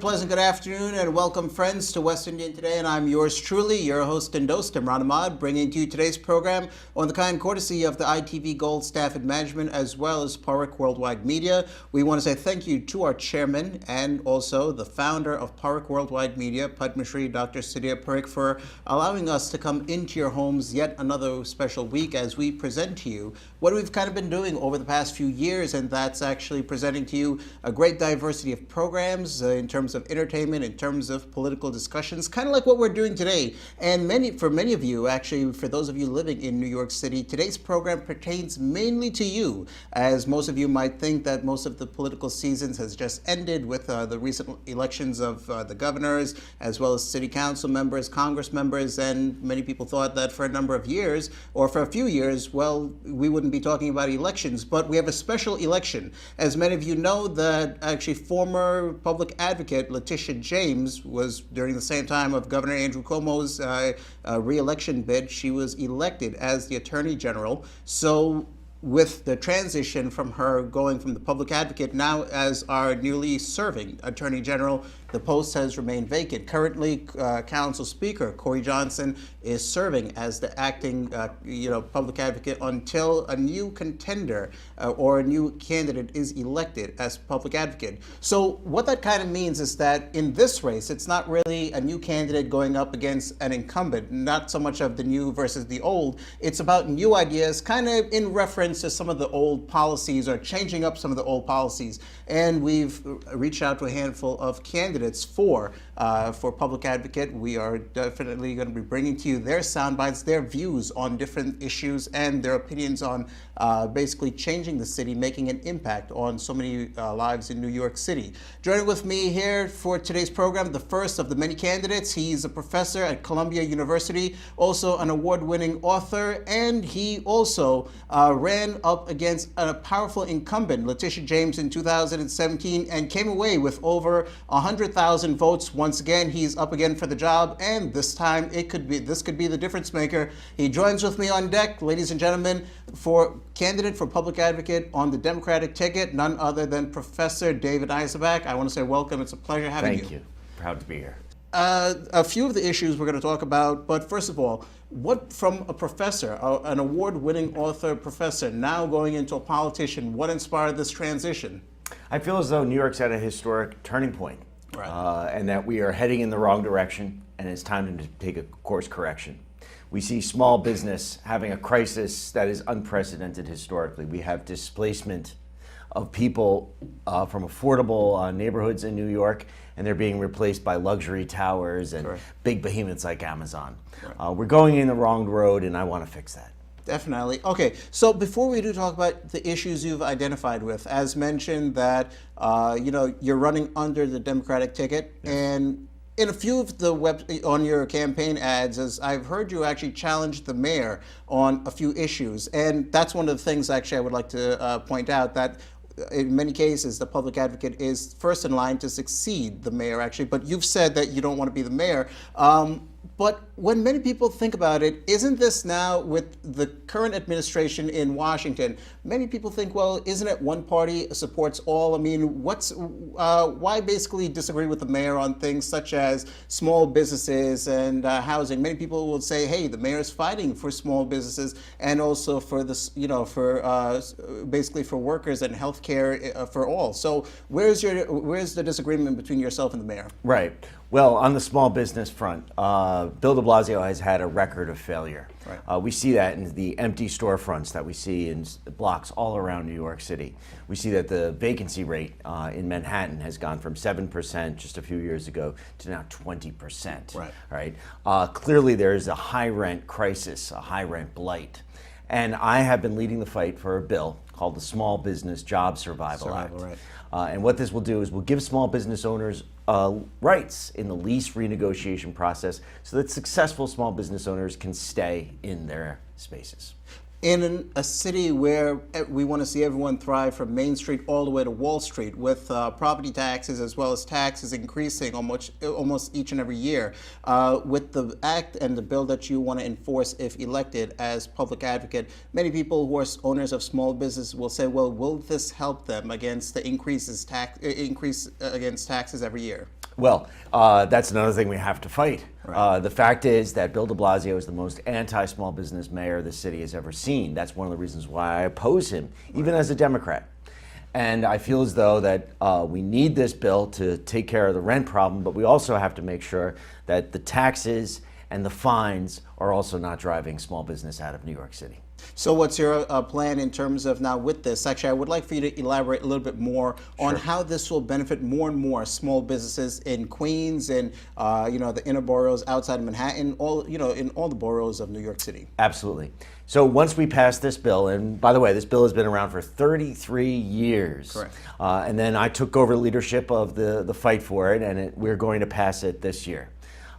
pleasant good afternoon and welcome friends to West Indian Today, and I'm yours truly, your host and host, Imran Ahmad, bringing to you today's program on the kind courtesy of the ITV Gold staff and management as well as Parik Worldwide Media. We want to say thank you to our chairman and also the founder of Parik Worldwide Media, Padma Shri Dr. Sudhir Parik, for allowing us to come into your homes yet another special week as we present to you what we've kind of been doing over the past few years, and that's actually presenting to you a great diversity of programs in terms of entertainment, in terms of political discussions, kind of like what we're doing today. And for many of you, actually, for those of you living in New York City, today's program pertains mainly to you, as most of you might think that most of the political seasons has just ended with the recent elections of the governors, as well as city council members, Congress members, and many people thought that for a number of years, or for a few years, well, we wouldn't be talking about elections, but we have a special election. As many of you know, that actually former public advocate Letitia James was, during the same time of Governor Andrew Cuomo's re-election bid, she was elected as the Attorney General. So with the transition from her going from the public advocate now as our newly serving Attorney General, the post has remained vacant. Currently, Council Speaker Corey Johnson is serving as the acting, public advocate until a new contender or a new candidate is elected as public advocate. So what that kind of means is that in this race, it's not really a new candidate going up against an incumbent, not so much of the new versus the old. It's about new ideas, kind of in reference to some of the old policies or changing up some of the old policies. And we've reached out to a handful of candidates for public advocate. We are definitely going to be bringing to you their sound bites, their views on different issues, and their opinions on basically changing the city, making an impact on so many lives in New York City. Joining with me here for today's program, the first of the many candidates. He's a professor at Columbia University, also an award-winning author, and he also ran up against a powerful incumbent, Letitia James, in 2017 and came away with over 100,000 votes. Once again, he's up again for the job, and this time this could be the difference maker. He joins with me on deck, ladies and gentlemen, for candidate for public advocate on the Democratic ticket, none other than Professor David Eisenbach. I want to say welcome. It's a pleasure having you. Thank you. Proud to be here. A few of the issues we're going to talk about, but first of all, what from a professor, an award-winning author professor, now going into a politician, what inspired this transition? I feel as though New York's at a historic turning point, right. And that we are heading in the wrong direction, and it's time to take a course correction. We see small business having a crisis that is unprecedented historically. We have displacement of people from affordable neighborhoods in New York, and they're being replaced by luxury towers and big behemoths like Amazon. Right. We're going in the wrong road, and I want to fix that. Definitely. Okay, so before we do talk about the issues you've identified with, as mentioned that you're running under the Democratic ticket, yes. And in a few of the on your campaign ads, as I've heard you actually challenge the mayor on a few issues, and that's one of the things actually I would like to point out, that in many cases, the public advocate is first in line to succeed the mayor, actually, but you've said that you don't want to be the mayor. But when many people think about it, isn't this now with the current administration in Washington, many people think, well, isn't it one party supports all? I mean, why basically disagree with the mayor on things such as small businesses and housing? Many people will say, hey, the mayor is fighting for small businesses and also for this, basically for workers and healthcare for all. So where's the disagreement between yourself and the mayor? Right. Well, on the small business front, Bill de Blasio has had a record of failure. Right. We see that in the empty storefronts that we see in blocks all around New York City. We see that the vacancy rate in Manhattan has gone from 7% just a few years ago to now 20%. Right. Right. Clearly, there is a high rent crisis, a high rent blight. And I have been leading the fight for a bill called the Small Business Job Survival Act. Right. And what this will do is we'll give small business owners rights in the lease renegotiation process so that successful small business owners can stay in their spaces. In a city where we want to see everyone thrive, from Main Street all the way to Wall Street, with property taxes as well as taxes increasing almost each and every year, with the act and the bill that you want to enforce if elected as public advocate, many people who are owners of small business will say, well, will this help them against the increase against taxes every year? Well, that's another thing we have to fight. Right. The fact is that Bill de Blasio is the most anti-small business mayor the city has ever seen. That's one of the reasons why I oppose him, even as a Democrat. And I feel as though that we need this bill to take care of the rent problem, but we also have to make sure that the taxes and the fines are also not driving small business out of New York City. So what's your plan in terms of now with this? Actually, I would like for you to elaborate a little bit more on how this will benefit more and more small businesses in Queens and the inner boroughs outside of Manhattan, in all the boroughs of New York City. Absolutely. So once we pass this bill, and by the way, this bill has been around for 33 years. Correct. And then I took over leadership of the fight for it, and we're going to pass it this year.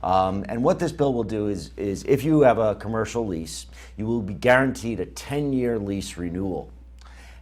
And what this bill will do is if you have a commercial lease, you will be guaranteed a 10-year lease renewal.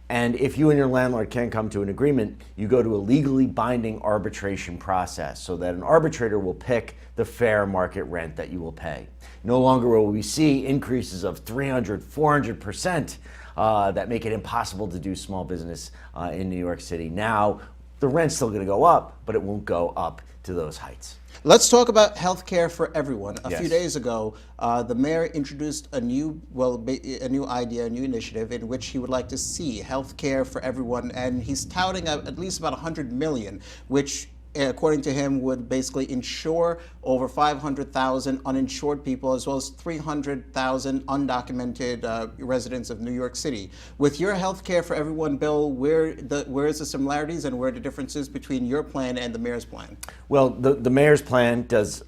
And if you and your landlord can't come to an agreement, you go to a legally binding arbitration process so that an arbitrator will pick the fair market rent that you will pay. No longer will we see increases of 300, 400% that make it impossible to do small business in New York City. Now, the rent's still going to go up, but it won't go up to those heights. Let's talk about health care for everyone. A Yes. few days ago, the mayor introduced a new idea, a new initiative in which he would like to see health care for everyone, and he's touting at least about 100 million, which according to him would basically insure over 500,000 uninsured people as well as 300,000 undocumented residents of New York City. With your health care for everyone bill, where is the similarities and where are the differences between your plan and the mayor's plan? Well, the mayor's plan does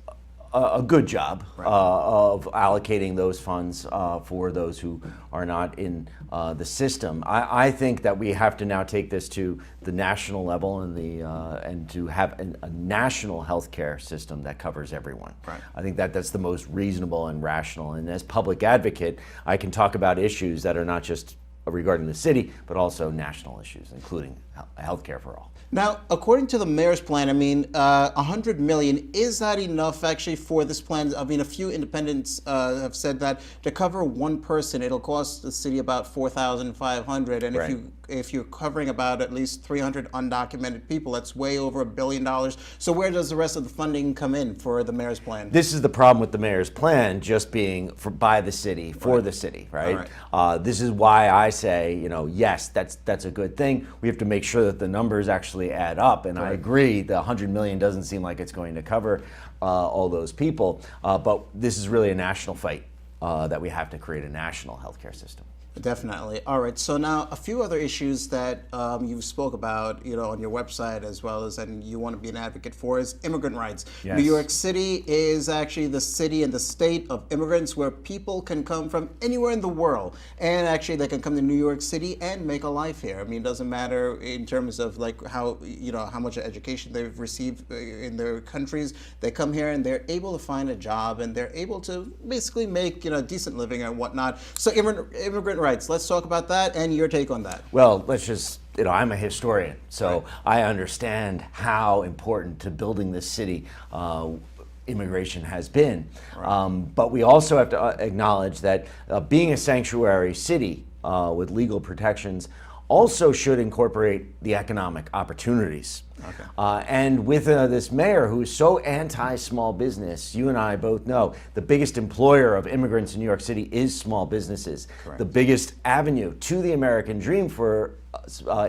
a good job of allocating those funds for those who are not in the system. I think that we have to now take this to the national level and to have a national healthcare system that covers everyone. Right. I think that that's the most reasonable and rational. And as public advocate, I can talk about issues that are not just regarding the city, but also national issues, including healthcare for all. Now, according to the mayor's plan, 100 million, is that enough actually for this plan? I mean, a few independents have said that to cover one person, it'll cost the city about $4,500, and Right. if you're covering about at least 300 undocumented people, that's way over $1 billion. So where does the rest of the funding come in for the mayor's plan? This is the problem with the mayor's plan just being by the city, for the city, right? This is why I say, yes, that's a good thing. We have to make sure that the numbers actually add up, and I agree the 100 million doesn't seem like it's going to cover all those people, but this is really a national fight that we have to create a national healthcare system. Definitely. All right. So now a few other issues that you spoke about, on your website as well as, and you want to be an advocate for, is immigrant rights. Yes. New York City is actually the city and the state of immigrants where people can come from anywhere in the world, and actually they can come to New York City and make a life here. I mean, it doesn't matter in terms of like how much education they've received in their countries. They come here and they're able to find a job and they're able to basically make decent living and whatnot. So immigrant rights. Let's talk about that and your take on that. Well, let's just, I'm a historian, so I understand how important to building this city immigration has been. But we also have to acknowledge that being a sanctuary city with legal protections also should incorporate the economic opportunities. And with this mayor who is so anti-small business, you and I both know the biggest employer of immigrants in New York City is small businesses. Correct. The biggest avenue to the American dream for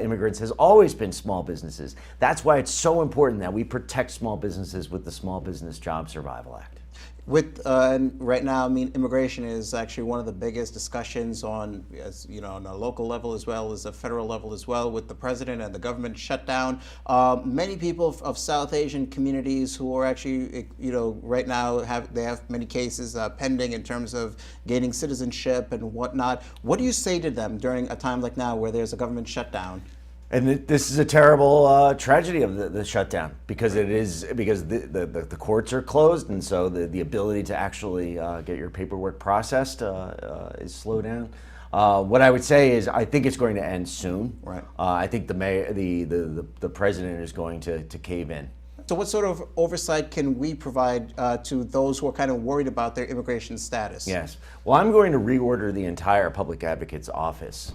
immigrants has always been small businesses. That's why it's so important that we protect small businesses with the Small Business Job Survival Act. Right now, immigration is actually one of the biggest discussions on a local level as well as a federal level as well, with the president and the government shutdown. Many people of South Asian communities who are actually, right now have many cases pending in terms of gaining citizenship and whatnot. What do you say to them during a time like now where there's a government shutdown? And this is a terrible tragedy of the shutdown because the courts are closed, and so the ability to actually get your paperwork processed is slowed down. What I would say is I think it's going to end soon. Right. I think the president is going to cave in. So what sort of oversight can we provide to those who are kind of worried about their immigration status? Yes. Well, I'm going to reorder the entire public advocate's office.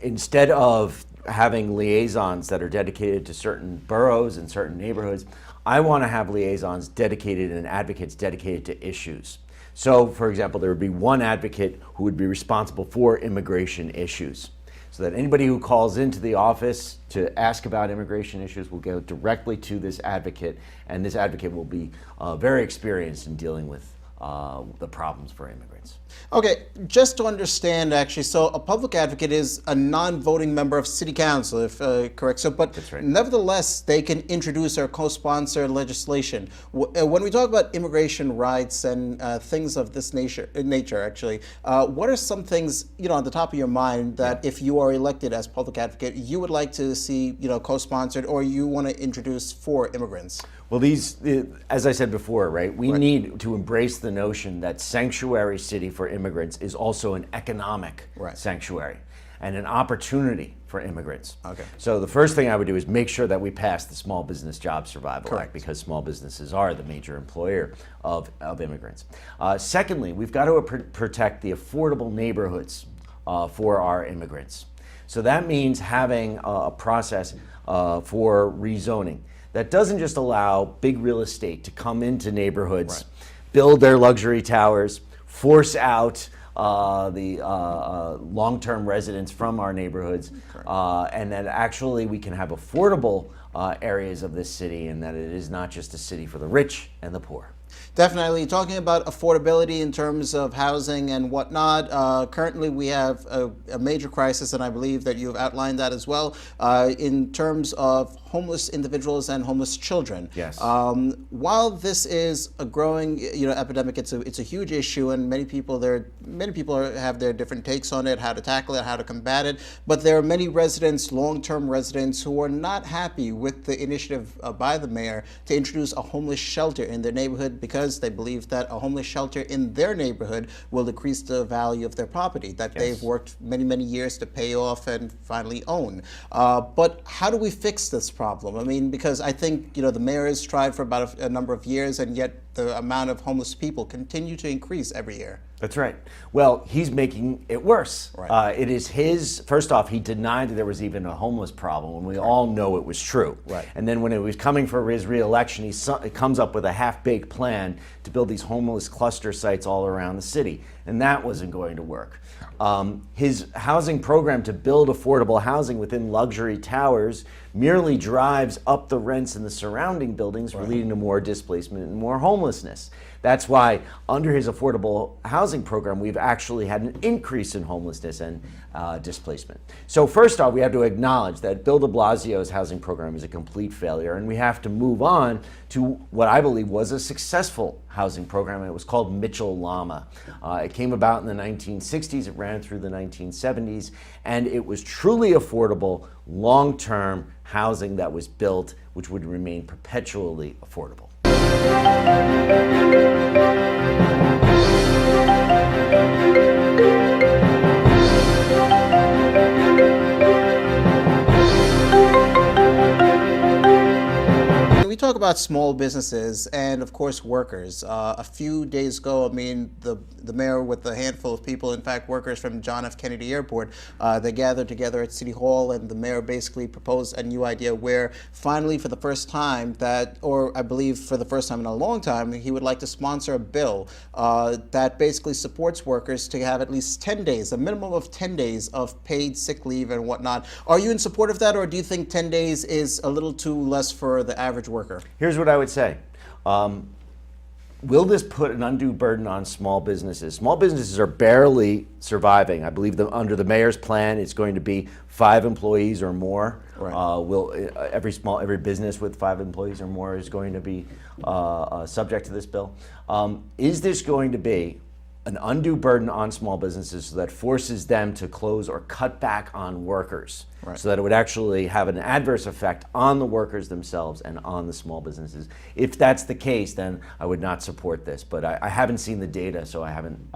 Instead of having liaisons that are dedicated to certain boroughs and certain neighborhoods, I want to have liaisons dedicated and advocates dedicated to issues. So, for example, there would be one advocate who would be responsible for immigration issues, so that anybody who calls into the office to ask about immigration issues will go directly to this advocate, and this advocate will be very experienced in dealing with the problems for immigrants. Okay, just to understand, actually, so a public advocate is a non-voting member of city council, if correct. So, but That's right. nevertheless, they can introduce or co-sponsor legislation. When we talk about immigration rights and things of this nature, actually, what are some things, on the top of your mind that if you are elected as public advocate, you would like to see, co-sponsored or you want to introduce for immigrants? Well, as I said before, right, we need to embrace the notion that sanctuary city for immigrants is also an economic sanctuary and an opportunity for immigrants. Okay. So the first thing I would do is make sure that we pass the Small Business Job Survival Act, because small businesses are the major employer of immigrants. Secondly, we've got to protect the affordable neighborhoods for our immigrants. So that means having a process for rezoning that doesn't just allow big real estate to come into neighborhoods, build their luxury towers, force out the long-term residents from our neighborhoods, and that actually we can have affordable areas of this city, and that it is not just a city for the rich and the poor. Definitely. Talking about affordability in terms of housing and whatnot, currently we have a major crisis, and I believe that you've outlined that as well, in terms of homeless individuals and homeless children. Yes. While this is a growing, epidemic, it's a huge issue, and many people have their different takes on it, how to tackle it, how to combat it. But there are many residents, long-term residents, who are not happy with the initiative by the mayor to introduce a homeless shelter in their neighborhood, because they believe that a homeless shelter in their neighborhood will decrease the value of their property that they've worked many, many years to pay off and finally own. But how do we fix this problem? I mean, because I think, the mayor has tried for about a number of years, and yet the amount of homeless people continue to increase every year. That's right. Well, he's making it worse. It is his, first off, he denied that there was even a homeless problem when we all know it was true. And then when it was coming for his re-election, he comes up with a half-baked plan to build these homeless cluster sites all around the city. And that wasn't going to work. His housing program to build affordable housing within luxury towers merely drives up the rents in the surrounding buildings, leading to more displacement and more homelessness. That's why under his affordable housing program, we've actually had an increase in homelessness and displacement. So first off, we have to acknowledge that Bill de Blasio's housing program is a complete failure, and we have to move on to what I believe was a successful housing program, and it was called Mitchell-Lama. It came about in the 1960s, it ran through the 1970s, and it was truly affordable, long-term housing that was built, which would remain perpetually affordable. We talk about small businesses and, of course, workers. A few days ago, I mean, the mayor with a handful of people, in fact, workers from John F. Kennedy Airport, they gathered together at City Hall, and the mayor basically proposed a new idea where finally, for the first time or I believe for the first time in a long time, he would like to sponsor a bill that basically supports workers to have at least 10 days, a minimum of 10 days of paid sick leave and whatnot. Are you in support of that, or do you think 10 days is a little too less for the average worker? Here's what I would say. Will this put an undue burden on small businesses? Small businesses are barely surviving. I believe under the mayor's plan, it's going to be 5 employees or more. Every business with 5 employees or more is going to be subject to this bill. Is this going to be an undue burden on small businesses that forces them to close or cut back on workers, so that it would actually have an adverse effect on the workers themselves and on the small businesses? If that's the case, then I would not support this. But I haven't seen the data, so I haven't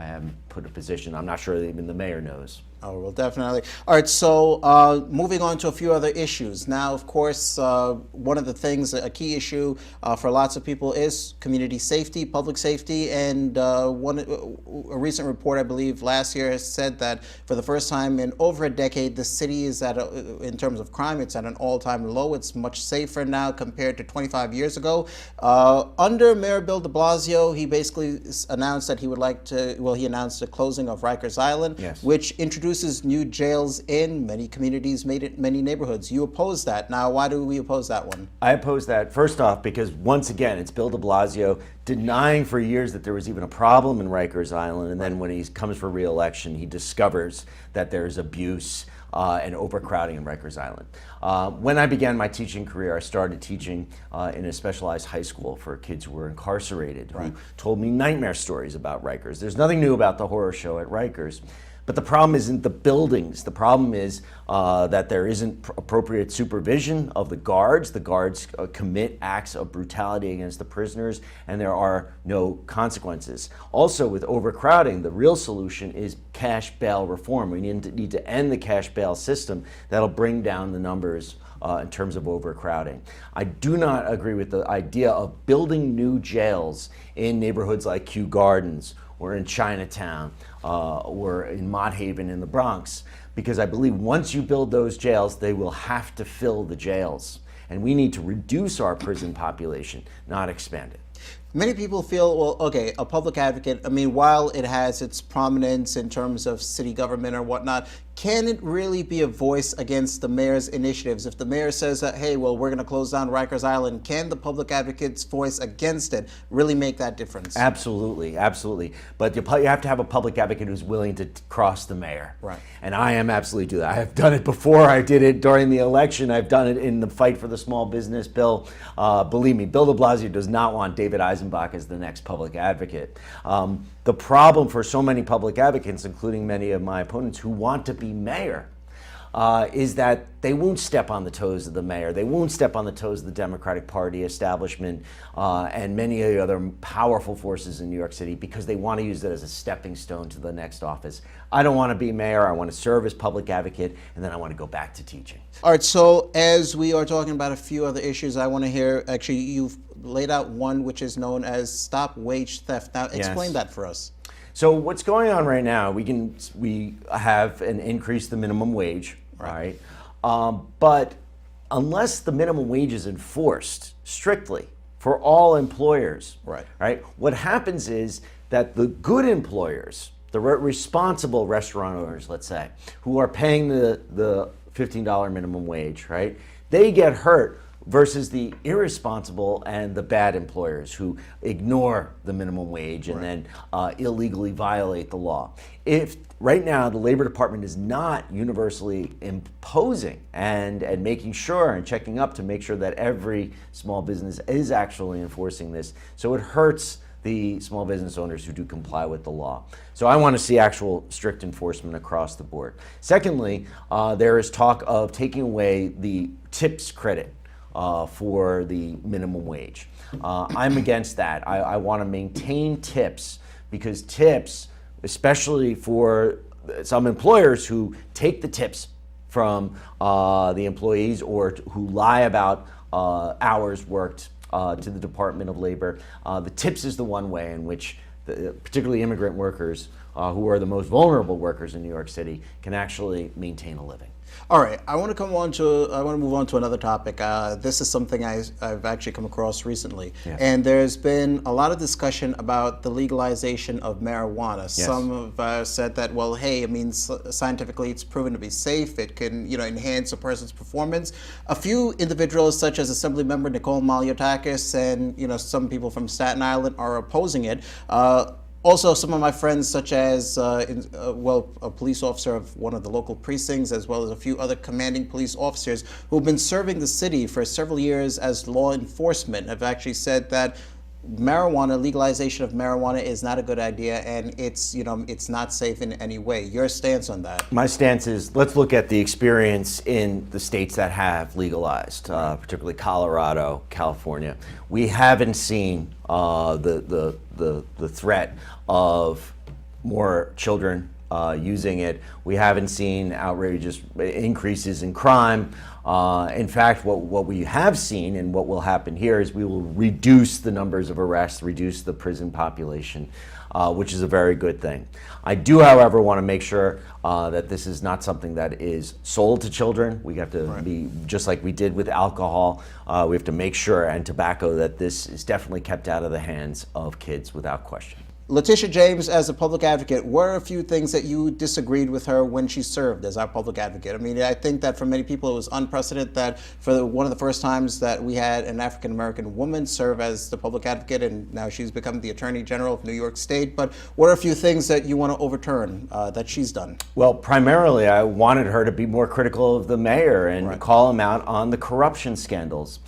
put a position. I'm not sure that even the mayor knows. Oh, well, definitely. All right, so moving on to a few other issues. Now, of course, one of the things, a key issue for lots of people is community safety, public safety, and a recent report, I believe, last year has said that for the first time in over a decade, the city is in terms of crime, it's at an all-time low. It's much safer now compared to 25 years ago. Under Mayor Bill de Blasio, he basically announced that he would like to, well, he announced the closing of Rikers Island, yes, which introduces new jails in many communities, many neighborhoods. You oppose that. Now, why do we oppose that one? I oppose that, first off, because once again, it's Bill de Blasio denying for years that there was even a problem in Rikers Island, and then when he comes for re-election, he discovers that there's abuse and overcrowding in Rikers Island. When I began my teaching career, I started teaching in a specialized high school for kids who were incarcerated, who told me nightmare stories about Rikers. There's nothing new about the horror show at Rikers. But the problem isn't the buildings. The problem is that there isn't appropriate supervision of the guards. The guards commit acts of brutality against the prisoners, and there are no consequences. Also, with overcrowding, the real solution is cash bail reform. We need to end the cash bail system. That'll bring down the numbers in terms of overcrowding. I do not agree with the idea of building new jails in neighborhoods like Kew Gardens or in Chinatown, or in Mott Haven in the Bronx, because I believe once you build those jails, they will have to fill the jails. And we need to reduce our prison population, not expand it. Many people feel, well, okay, a public advocate, I mean, while it has its prominence in terms of city government or whatnot, can it really be a voice against the mayor's initiatives? If the mayor says that, hey, well, we're going to close down Rikers Island, can the public advocate's voice against it really make that difference? Absolutely, absolutely. But you have to have a public advocate who's willing to cross the mayor. Right. And I am absolutely do that. I have done it before. I did it during the election. I've done it in the fight for the small business bill. Believe me, Bill de Blasio does not want David Eisenbach as the next public advocate. The problem for so many public advocates, including many of my opponents who want to be mayor, is that they won't step on the toes of the mayor. They won't step on the toes of the Democratic Party establishment and many of the other powerful forces in New York City, because they want to use it as a stepping stone to the next office. I don't want to be mayor. I want to serve as public advocate, and then I want to go back to teaching. All right, so as we are talking about a few other issues, I want to hear, actually, you've laid out one which is known as Stop Wage Theft. Now, explain that for us. So what's going on right now, we have an increase the minimum wage, right? But unless the minimum wage is enforced strictly for all employers, right? What happens is that the good employers, the responsible restaurateurs, let's say, who are paying the $15 minimum wage, right? They get hurt versus the irresponsible and the bad employers who ignore the minimum wage and then illegally violate the law. If right now the Labor Department is not universally imposing and making sure and checking up to make sure that every small business is actually enforcing this, so it hurts the small business owners who do comply with the law. So I want to see actual strict enforcement across the board. Secondly, there is talk of taking away the tips credit for the minimum wage. I'm against that. I want to maintain tips, because tips, especially for some employers who take the tips from the employees or who lie about hours worked to the Department of Labor, the tips is the one way in which particularly immigrant workers, who are the most vulnerable workers in New York City, can actually maintain a living. All right, I want to move on to another topic. This is something I've actually come across recently. And there's been a lot of discussion about the legalization of marijuana. Some have said that, well, hey, I mean, scientifically it's proven to be safe. It can, enhance a person's performance. A few individuals, such as Assemblymember Nicole Maliotakis and, some people from Staten Island, are opposing it. Also, some of my friends, such as, a police officer of one of the local precincts, as well as a few other commanding police officers who've been serving the city for several years as law enforcement, have actually said that legalization of marijuana is not a good idea, and it's not safe in any way. Your stance on that? My stance is, let's look at the experience in the states that have legalized, particularly Colorado, California. We haven't seen the threat of more children using it. We haven't seen outrageous increases in crime. In fact, what we have seen and what will happen here is we will reduce the numbers of arrests, reduce the prison population, which is a very good thing. I do, however, want to make sure that this is not something that is sold to children. We have to be, just like we did with alcohol, we have to make sure, and tobacco, that this is definitely kept out of the hands of kids without question. Letitia James, as a public advocate, what are a few things that you disagreed with her when she served as our public advocate? I mean, I think that for many people it was unprecedented that for one of the first times that we had an African-American woman serve as the public advocate, and now she's become the Attorney General of New York State. But what are a few things that you want to overturn that she's done? Well, primarily, I wanted her to be more critical of the mayor and call him out on the corruption scandals.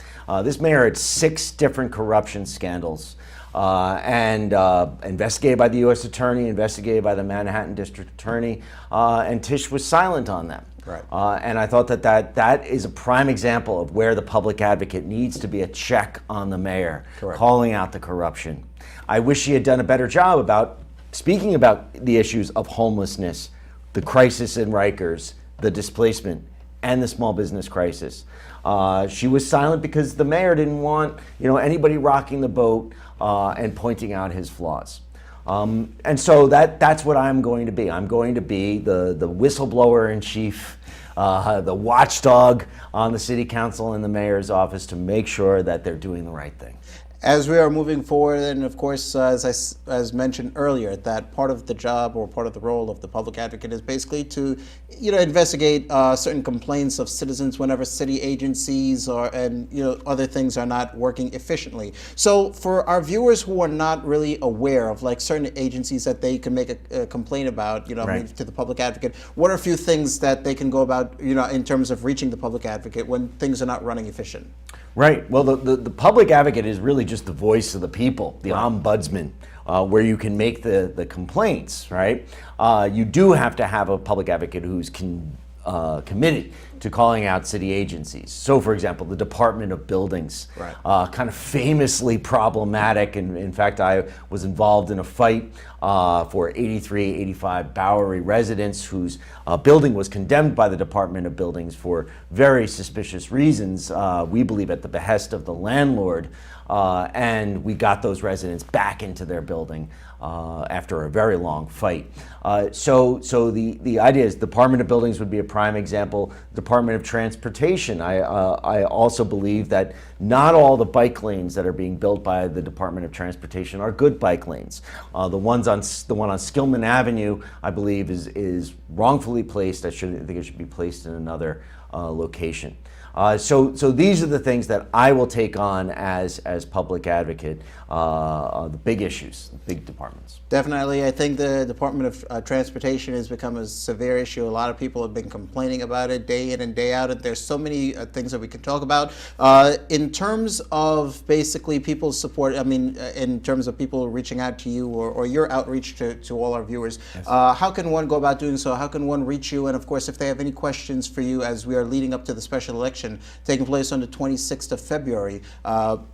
This mayor had 6 different corruption scandals. Investigated by the U.S. Attorney, investigated by the Manhattan District Attorney, and Tish was silent on them. Right. And I thought that is a prime example of where the public advocate needs to be a check on the mayor, calling out the corruption. I wish she had done a better job about speaking about the issues of homelessness, the crisis in Rikers, the displacement, and the small business crisis. She was silent because the mayor didn't want anybody rocking the boat and pointing out his flaws. And so that's what I'm going to be. I'm going to be the whistleblower in chief, the watchdog on the city council and the mayor's office to make sure that they're doing the right thing. As we are moving forward, and of course, as mentioned earlier, that part of the job or part of the role of the public advocate is basically to, investigate certain complaints of citizens whenever city agencies and other things are not working efficiently. So, for our viewers who are not really aware of like certain agencies that they can make a complaint about, to the public advocate, what are a few things that they can go about, in terms of reaching the public advocate when things are not running efficient? Right. Well, the public advocate is really just the voice of the people, the ombudsman, where you can make the complaints, right? You do have to have a public advocate who's committed to calling out city agencies. So, for example, the Department of Buildings, kind of famously problematic. And in fact, I was involved in a fight for 8385 Bowery residents whose building was condemned by the Department of Buildings for very suspicious reasons, we believe at the behest of the landlord. And we got those residents back into their building after a very long fight. So the idea is Department of Buildings would be a prime example. Department of Transportation. I also believe that not all the bike lanes that are being built by the Department of Transportation are good bike lanes. The one on Skillman Avenue, I believe, is wrongfully placed. I think it should be placed in another location. So these are the things that I will take on as public advocate, the big issues, the big departments. Definitely. I think the Department of Transportation has become a severe issue. A lot of people have been complaining about it day in and day out, and there's so many things that we can talk about. In terms of basically people's support, I mean, in terms of people reaching out to you or your outreach to all our viewers, how can one go about doing so? How can one reach you? And of course, if they have any questions for you as we are leading up to the special election taking place on the 26th of February,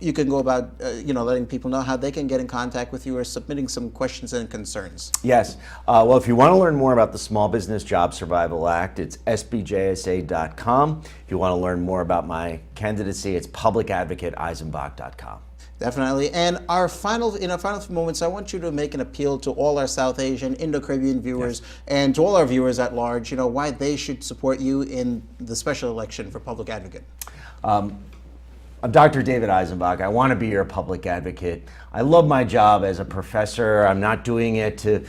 you can go about, letting people know how they can get in contact with you or submitting some questions and concerns. Yes. Well, if you want to learn more about the Small Business Job Survival Act, it's sbjsa.com. If you want to learn more about my candidacy, it's publicadvocate.eisenbach.com. Definitely. And in our final few moments, I want you to make an appeal to all our South Asian, Indo-Caribbean viewers and to all our viewers at large, why they should support you in the special election for public advocate. I'm Dr. David Eisenbach. I want to be your public advocate. I love my job as a professor. I'm not doing it to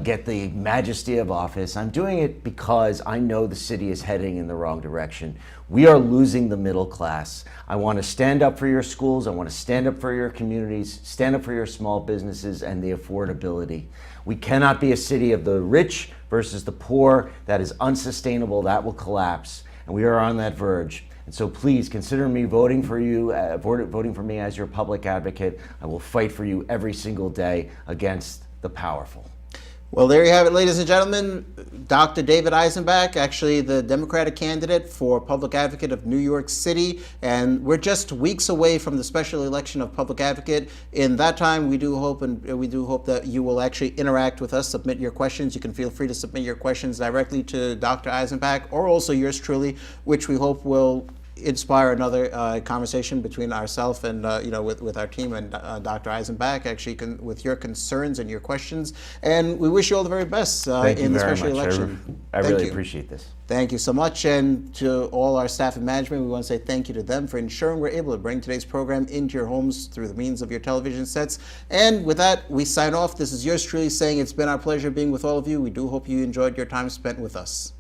get the majesty of office. I'm doing it because I know the city is heading in the wrong direction. We are losing the middle class. I want to stand up for your schools. I want to stand up for your communities, stand up for your small businesses and the affordability. We cannot be a city of the rich versus the poor. That is unsustainable. That will collapse. And we are on that verge. And so please consider me voting for you, voting for me as your public advocate. I will fight for you every single day against the powerful. Well, there you have it, ladies and gentlemen. Dr. David Eisenbach, actually the Democratic candidate for Public Advocate of New York City. And we're just weeks away from the special election of Public Advocate. In that time, we do hope that you will actually interact with us, submit your questions. You can feel free to submit your questions directly to Dr. Eisenbach or also yours truly, which we hope will inspire another conversation between ourselves and with our team and Dr. Eisenbach, actually with your concerns and your questions. And we wish you all the very best in the special election. I really appreciate this. Thank you so much. And to all our staff and management, we want to say thank you to them for ensuring we're able to bring today's program into your homes through the means of your television sets. And with that, we sign off. This is yours truly saying it's been our pleasure being with all of you. We do hope you enjoyed your time spent with us.